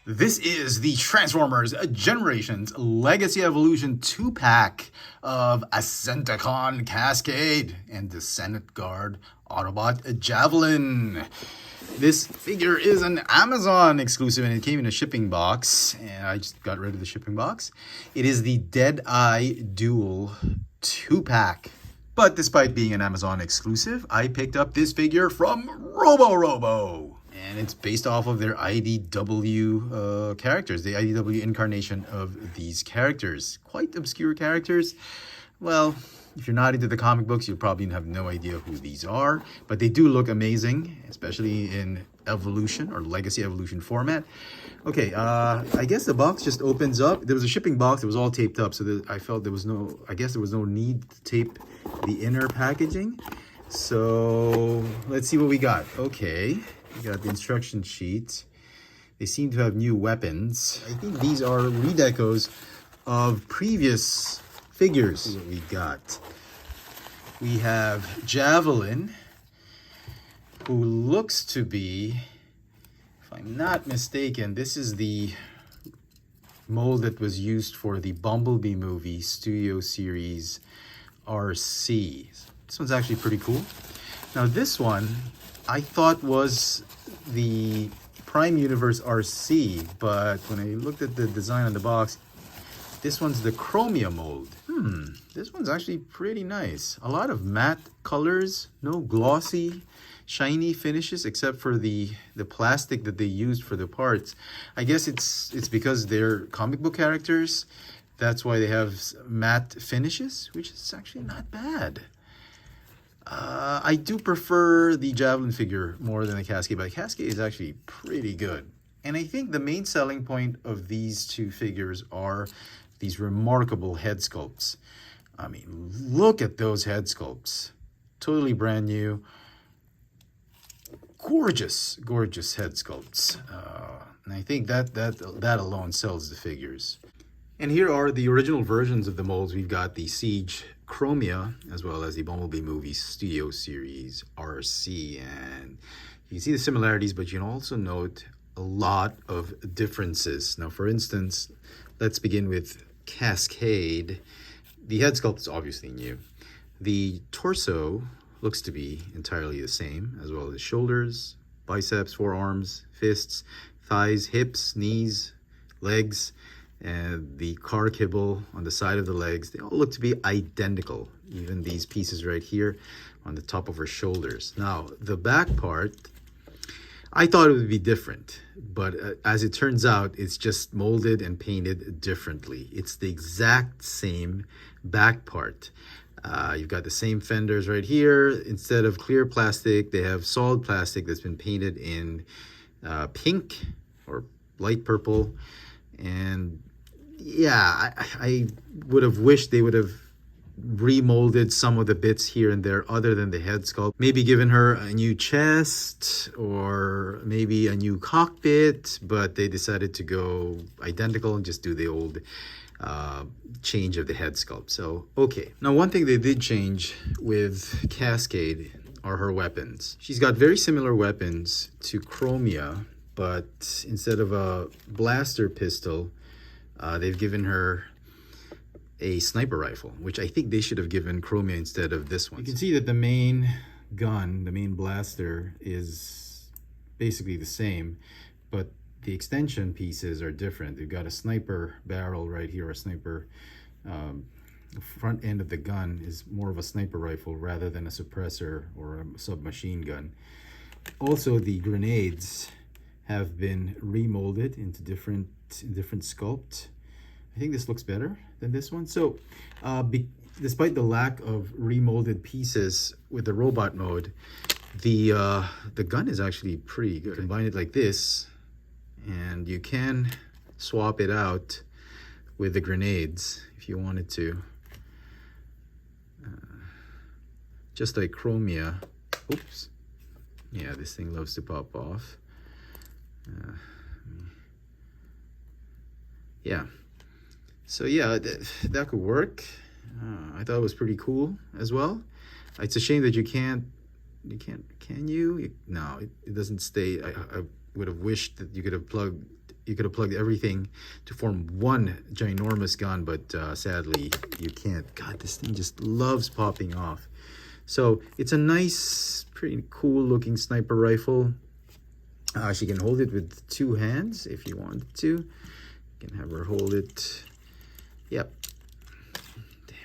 This is the Transformers Generations Legacy Evolution 2-pack of Ascenticon Cascade and the Senate Guard Autobot Javelin. This figure is an Amazon exclusive and it came in a shipping box, and I just got rid of the shipping box. It is the Deadeye Duel 2-pack. But despite being an Amazon exclusive, I picked up this figure from Robo. And it's based off of their IDW characters, the IDW incarnation of these characters. Quite obscure characters. Well, if you're not into the comic books, you'll probably have no idea who these are. But they do look amazing, especially in Evolution or Legacy Evolution format. Okay, I guess the box just opens up. There was a shipping box. It was all taped up, so I felt there was no need to tape the inner packaging. So let's see what we got. Okay. We got the instruction sheet. They seem to have new weapons. I think these are redecos of previous figures. This is what we got. We have Javelin, who looks to be, if I'm not mistaken, this is the mold that was used for the Bumblebee movie Studio Series RC. This one's actually pretty cool. Now this one I thought was the Prime Universe RC, but when I looked at the design on the box, this one's the Chromia mold. This one's actually pretty nice. A lot of matte colors, no glossy, shiny finishes, except for the plastic that they used for the parts. I guess it's because they're comic book characters. That's why they have matte finishes, which is actually not bad. I do prefer the Javelin figure more than the Cascade, but the Cascade is actually pretty good. And I think the main selling point of these two figures are these remarkable head sculpts. I mean, look at those head sculpts. Totally brand new. Gorgeous, gorgeous head sculpts. And I think that alone sells the figures. And here are the original versions of the molds. We've got the Siege Chromia, as well as the Bumblebee movie Studio Series RC. And you can see the similarities, but you can also note a lot of differences. Now, for instance, let's begin with Cascade. The head sculpt is obviously new. The torso looks to be entirely the same, as well as shoulders, biceps, forearms, fists, thighs, hips, knees, legs, and the car kibble on the side of the legs. They all look to be identical. Even these pieces right here on the top of her shoulders. Now, the back part, I thought it would be different, but as it turns out, it's just molded and painted differently. It's the exact same back part. You've got the same fenders right here. Instead of clear plastic, they have solid plastic that's been painted in pink or light purple. And yeah, I would have wished they would have remolded some of the bits here and there other than the head sculpt. Maybe given her a new chest or maybe a new cockpit, but they decided to go identical and just do the old change of the head sculpt. So, okay. Now, one thing they did change with Cascade are her weapons. She's got very similar weapons to Chromia, but instead of a blaster pistol, they've given her a sniper rifle, which I think they should have given Chromia instead of this one. You can see that the main gun, the main blaster, is basically the same, but the extension pieces are different. They've got a sniper barrel right here, a sniper. The front end of the gun is more of a sniper rifle rather than a suppressor or a submachine gun. Also, the grenades have been remolded into different sculpt. I think this looks better than this one. So despite the lack of remolded pieces with the robot mode, the gun is actually pretty good. Combine it like this, and you can swap it out with the grenades if you wanted to. Just like Chromia. Oops. Yeah, this thing loves to pop off. Yeah. So yeah, that could work. I thought it was pretty cool as well. It's a shame that you can't, can you? No, it doesn't stay. I would have wished that you could have plugged you could have plugged everything to form one ginormous gun, but sadly you can't. God, this thing just loves popping off. So it's a nice, pretty cool looking sniper rifle. She can hold it with 2 hands if you wanted to. You can have her hold it. Yep. There.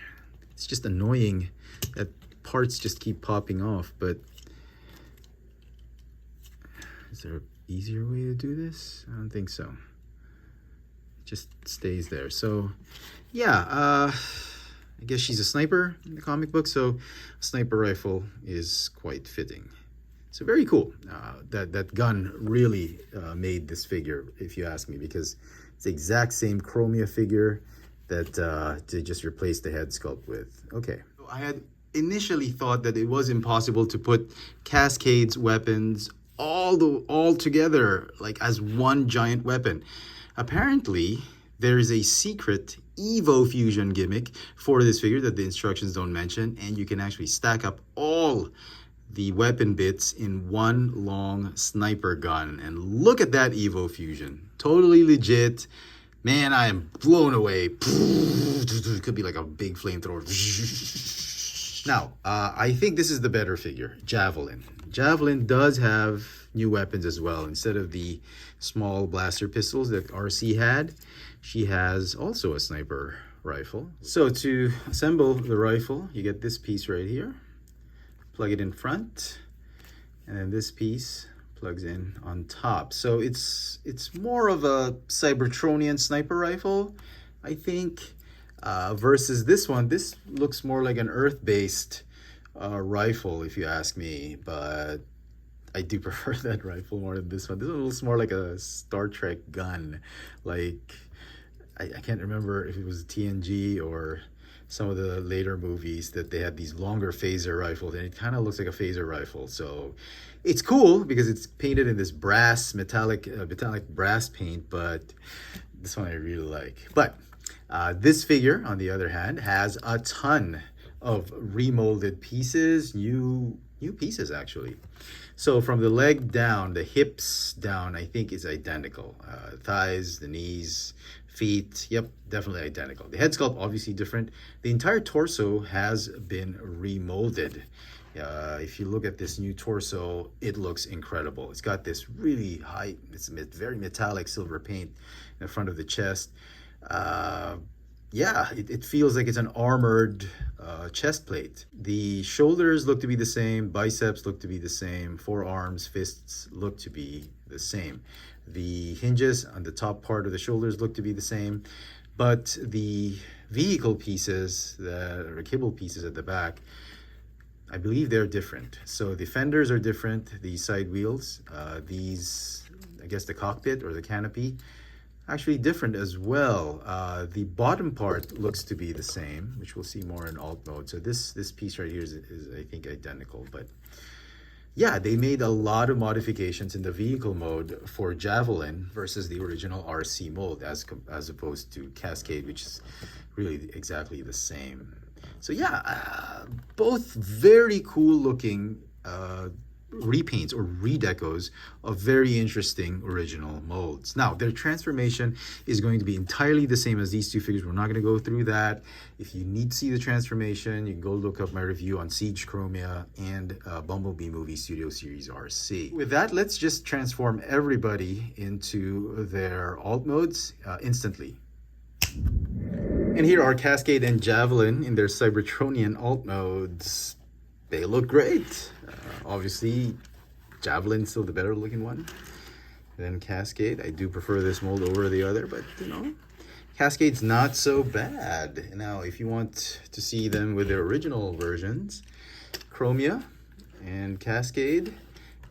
It's just annoying that parts just keep popping off, but is there an easier way to do this? I don't think so. It just stays there. So yeah, I guess she's a sniper in the comic book, so a sniper rifle is quite fitting. So very cool. That gun really made this figure, if you ask me, because it's the exact same Chromia figure that they just replaced the head sculpt with. Okay. So I had initially thought that it was impossible to put Cascade's weapons all together, like as one giant weapon. Apparently, there is a secret Evo fusion gimmick for this figure that the instructions don't mention, and you can actually stack up all the weapon bits in one long sniper gun. And look at that Evo fusion. Totally legit. Man, I am blown away. It could be like a big flamethrower. Now, I think this is the better figure, Javelin. Javelin does have new weapons as well. Instead of the small blaster pistols that RC had, she has also a sniper rifle. So to assemble the rifle, you get this piece right here. Plug it in front, and then this piece plugs in on top. So it's more of a Cybertronian sniper rifle, I think, versus this one. This looks more like an Earth-based rifle, if you ask me, but I do prefer that rifle more than this one. This one looks more like a Star Trek gun. Like, I can't remember if it was TNG or some of the later movies that they had these longer phaser rifles, and it kind of looks like a phaser rifle. So it's cool because it's painted in this brass, metallic brass paint, but this one I really like. But this figure, on the other hand, has a ton of remolded pieces, new pieces actually. So from the leg down, the hips down, I think is identical. Thighs, the knees, feet, yep, definitely identical. The head sculpt, obviously different. The entire torso has been remolded. If you look at this new torso, it looks incredible. It's got this really high, it's very metallic silver paint in the front of the chest. Yeah, it feels like it's an armored chest plate. The shoulders look to be the same, biceps look to be the same, forearms, fists look to be the same. The hinges on the top part of the shoulders look to be the same, but the vehicle pieces, the kibble pieces at the back, I believe they're different. So the fenders are different, the side wheels, these, I guess the cockpit or the canopy, actually different as well. The bottom part looks to be the same, which we'll see more in alt mode. So this piece right here is I think identical, but yeah, they made a lot of modifications in the vehicle mode for Javelin versus the original RC mold as opposed to Cascade, which is really exactly the same. So yeah, both very cool looking repaints or redecos of very interesting original molds. Now, their transformation is going to be entirely the same as these two figures. We're not going to go through that. If you need to see the transformation, you can go look up my review on Siege Chromia and Bumblebee Movie Studio Series RC. With that, let's just transform everybody into their alt modes instantly. And here are Cascade and Javelin in their Cybertronian alt modes. They look great. Obviously, Javelin's still the better looking one than Cascade. I do prefer this mold over the other, but you know, Cascade's not so bad. Now, if you want to see them with their original versions, Chromia and Cascade,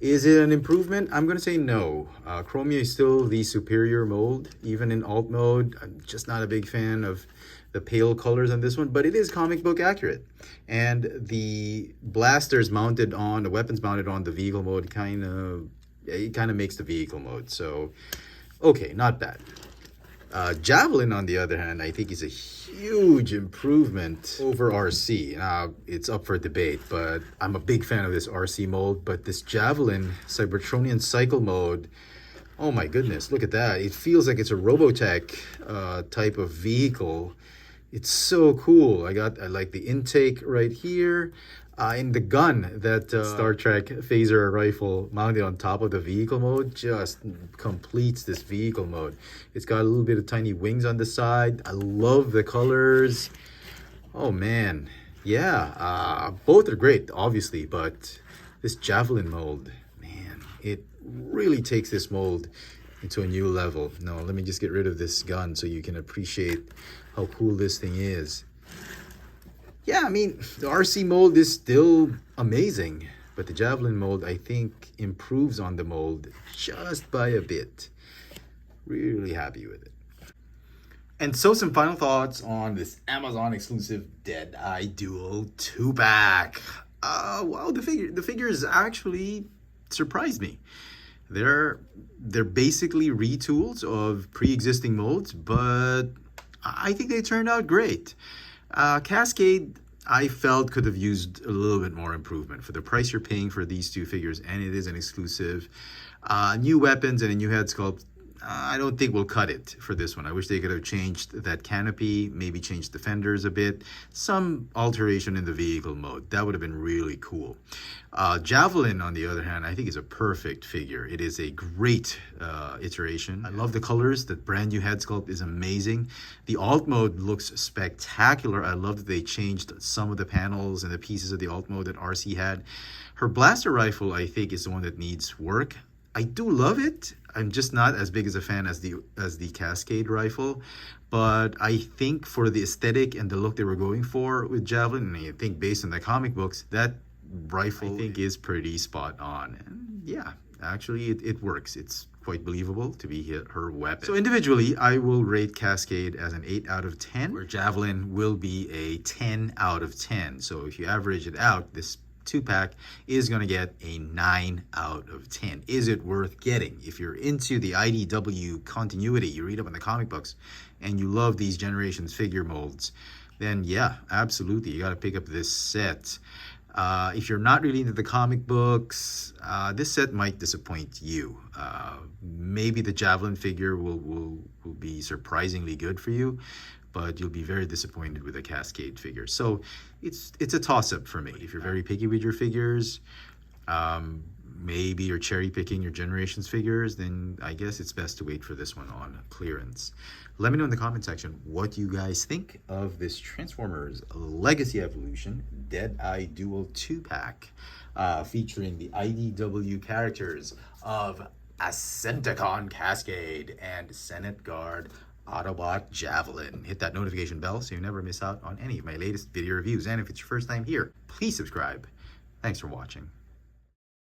is it an improvement? I'm going to say no. Chromia is still the superior mold, even in alt mode. I'm just not a big fan of the pale colors on this one, but it is comic book accurate. And the blasters mounted on, the weapons mounted on the vehicle mode it kind of makes the vehicle mode. So, okay, not bad. Javelin, on the other hand, I think is a huge improvement over RC. Now, it's up for debate, but I'm a big fan of this RC mold. But this Javelin Cybertronian cycle mode, Oh my goodness, look at that. It feels like it's a Robotech type of vehicle. It's so cool. I like the intake right here. And the gun, that Star Trek phaser rifle mounted on top of the vehicle mode, just completes this vehicle mode. It's got a little bit of tiny wings on the side. I love the colors. Oh man, yeah, both are great, obviously, but this Javelin mold, man, it really takes this mold into a new level. No, let me just get rid of this gun so you can appreciate how cool this thing is. Yeah, I mean, the RC mold is still amazing, but the Javelin mold, I think, improves on the mold just by a bit. Really happy with it. And so some final thoughts on this Amazon exclusive Deadeye Duel 2-pack. Wow, the figures actually surprised me. They're basically retools of pre-existing molds, but I think they turned out great. Cascade, I felt, could have used a little bit more improvement for the price you're paying for these two figures, and it is an exclusive. New weapons and a new head sculpt, I don't think will cut it for this one. I wish they could have changed that canopy, maybe changed the fenders a bit, some alteration in the vehicle mode. That would have been really cool. Javelin, on the other hand, I think is a perfect figure. It is a great iteration. I love the colors. The brand new head sculpt is amazing. The alt mode looks spectacular. I love that they changed some of the panels and the pieces of the alt mode that RC had. Her blaster rifle, I think, is the one that needs work. I do love it. I'm just not as big as a fan as the Cascade rifle, but I think for the aesthetic and the look they were going for with Javelin, and I think based on the comic books, that rifle, I think, is pretty spot on. And yeah, actually it works. It's quite believable to be her weapon. So individually, I will rate Cascade as an 8 out of 10, where Javelin will be a 10 out of 10. So if you average it out, this 2-pack is going to get a 9 out of 10. Is it worth getting? If you're into the IDW continuity, you read up on the comic books, and you love these Generations figure molds, then yeah, absolutely, you got to pick up this set. If you're not really into the comic books, this set might disappoint you. Maybe the Javelin figure will be surprisingly good for you, but you'll be very disappointed with the Cascade figure. So it's a toss-up for me. If you're very picky with your figures, maybe you're cherry-picking your Generations figures, then I guess it's best to wait for this one on clearance. Let me know in the comment section what you guys think of this Transformers Legacy Evolution Deadeye Duel 2-pack, featuring the IDW characters of Ascenticon Cascade and Senate Guard Autobot Javelin. Hit that notification bell so you never miss out on any of my latest video reviews. And if it's your first time here, please subscribe. Thanks for watching.